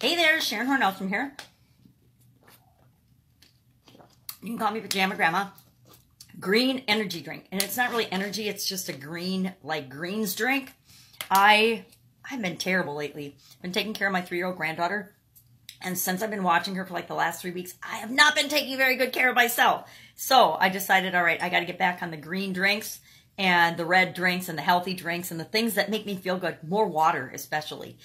Hey there, Sharon Horne-Ellstrom here. You can call me Pajama Grandma. Green energy drink. And it's not really energy, it's just a green, like greens drink. I've been terrible lately. I've been taking care of my 3-year-old granddaughter. And since I've been watching her for like the last 3 weeks, I have not been taking very good care of myself. So I decided, all right, I got to get back on the green drinks and the red drinks and the healthy drinks and the things that make me feel good. More water, especially.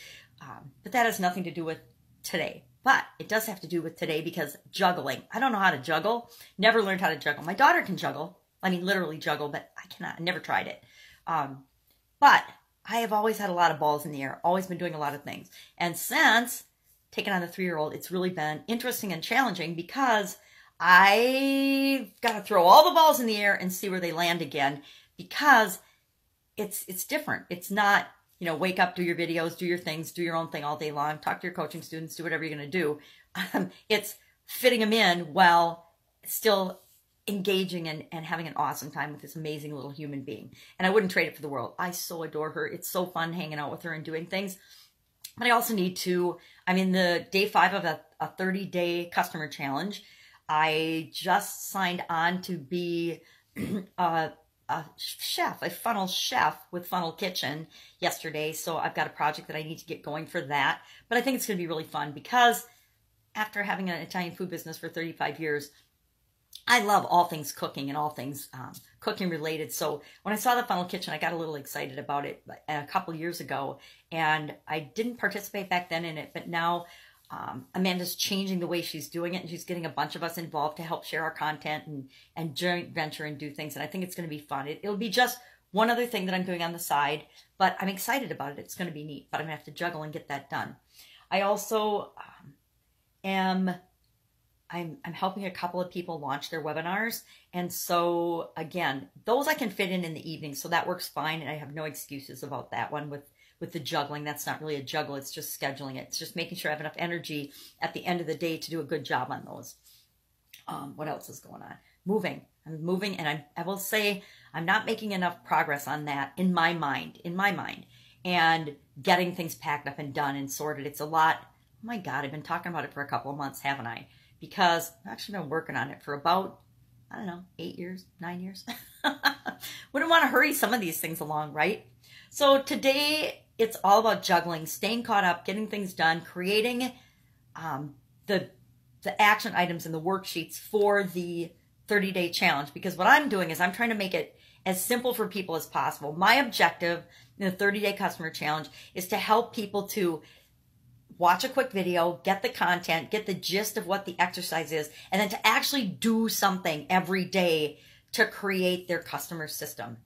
But that has nothing to do with today. But it does have to do with today because juggling. I don't know how to juggle. Never learned how to juggle. My daughter can juggle. I mean, literally juggle, but I cannot. I never tried it. But I have always had a lot of balls in the air. Always been doing a lot of things. And since taking on the 3-year-old, it's really been interesting and challenging because I've got to throw all the balls in the air and see where they land again because it's different. It's not, you know, wake up, do your videos, do your things, do your own thing all day long, talk to your coaching students, do whatever you're going to do. It's fitting them in while still engaging and having an awesome time with this amazing little human being. And I wouldn't trade it for the world. I so adore her. It's so fun hanging out with her and doing things. But I also need to, I'm in the day 5 of a 30-day customer challenge. I just signed on to be a chef, a funnel chef with Funnel Kitchen yesterday. So I've got a project that I need to get going for that. But I think it's going to be really fun because after having an Italian food business for 35 years, I love all things cooking and all things cooking related. So when I saw the Funnel Kitchen, I got a little excited about it a couple years ago. And I didn't participate back then in it, but now Amanda's changing the way she's doing it, and she's getting a bunch of us involved to help share our content and joint venture and do things. And I think it's going to be fun. It'll be just one other thing that I'm doing on the side, but I'm excited about it. It's going to be neat, but I'm going to have to juggle and get that done. I also I'm helping a couple of people launch their webinars. And so again, those I can fit in the evening. So that works fine. And I have no excuses about that one with the juggling. That's not really a juggle. It's just scheduling it. It's just making sure I have enough energy at the end of the day to do a good job on those. What else is going on? Moving. I'm moving, and I will say I'm not making enough progress on that in my mind, and getting things packed up and done and sorted. It's a lot. Oh my God, I've been talking about it for a couple of months, haven't I? Because I've actually been working on it for about, I don't know, 8 years, 9 years. Wouldn't want to hurry some of these things along, right? So today, it's all about juggling, staying caught up, getting things done, creating the action items and the worksheets for the 30-day challenge. Because what I'm doing is I'm trying to make it as simple for people as possible. My objective in the 30-day customer challenge is to help people to watch a quick video, get the content, get the gist of what the exercise is, and then to actually do something every day to create their customer system,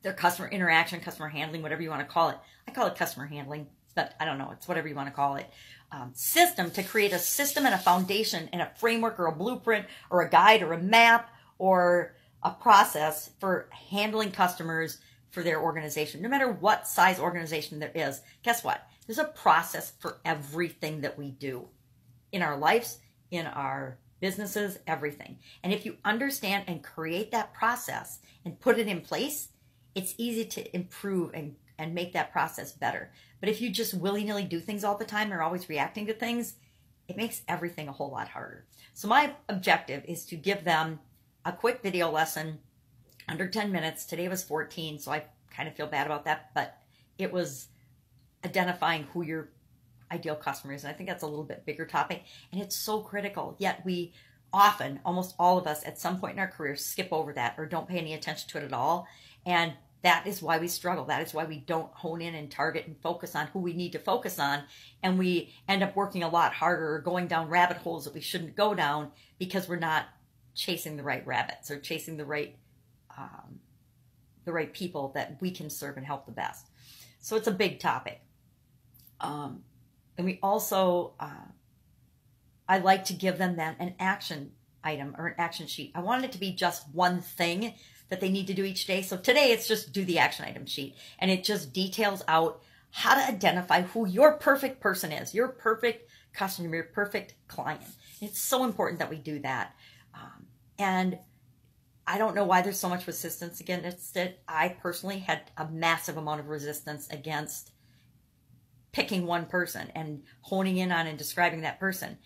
their customer interaction, customer handling, whatever you want to call it. I call it customer handling, but I don't know. It's whatever you want to call it. System, to create a system and a foundation and a framework or a blueprint or a guide or a map or a process for handling customers for their organization. No matter what size organization there is, guess what? There's a process for everything that we do in our lives, in our businesses, everything. And if you understand and create that process and put it in place, it's easy to improve and make that process better. But if you just willy-nilly do things all the time or always reacting to things, it makes everything a whole lot harder. So my objective is to give them a quick video lesson under 10 minutes. Today was 14, so I kind of feel bad about that, but it was identifying who your ideal customer is. And I think that's a little bit bigger topic. And it's so critical. Yet we often, almost all of us at some point in our career, skip over that or don't pay any attention to it at all. And that is why we struggle. That is why we don't hone in and target and focus on who we need to focus on. And we end up working a lot harder or going down rabbit holes that we shouldn't go down because we're not chasing the right rabbits or chasing the right people that we can serve and help the best. So it's a big topic. And we also, I like to give them then an action item or an action sheet. I wanted it to be just one thing that they need to do each day. So today it's just do the action item sheet, and it just details out how to identify who your perfect person is, your perfect customer, your perfect client. It's so important that we do that. And I don't know why there's so much resistance against it. I personally had a massive amount of resistance against picking one person and honing in on and describing that person.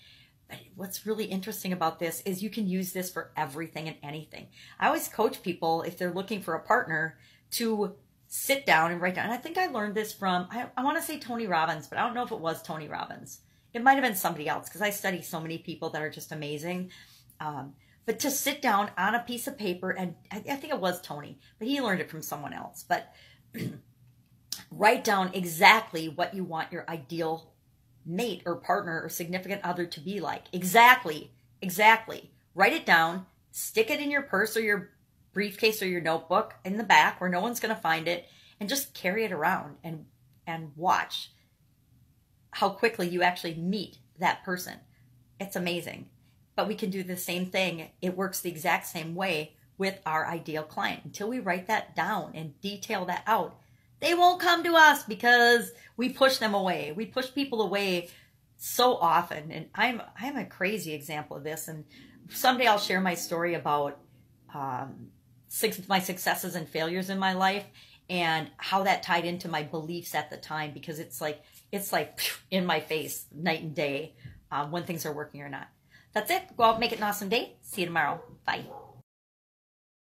But what's really interesting about this is you can use this for everything and anything. I always coach people, if they're looking for a partner, to sit down and write down. And I think I learned this from, I want to say Tony Robbins, but I don't know if it was Tony Robbins. It might have been somebody else, because I study so many people that are just amazing. But to sit down on a piece of paper, and I think it was Tony, but he learned it from someone else. But write down exactly what you want your ideal mate or partner or significant other to be like. Exactly. Write it down, stick it in your purse or your briefcase or your notebook in the back where no one's going to find it, and just carry it around and watch how quickly you actually meet that person. It's amazing. But we can do the same thing. It works the exact same way with our ideal client. Until we write that down and detail that out, they won't come to us because we push them away. We push people away so often. And I'm a crazy example of this. And someday I'll share my story about my successes and failures in my life and how that tied into my beliefs at the time, because it's like in my face night and day when things are working or not. That's it. Go out and make it an awesome day. See you tomorrow. Bye.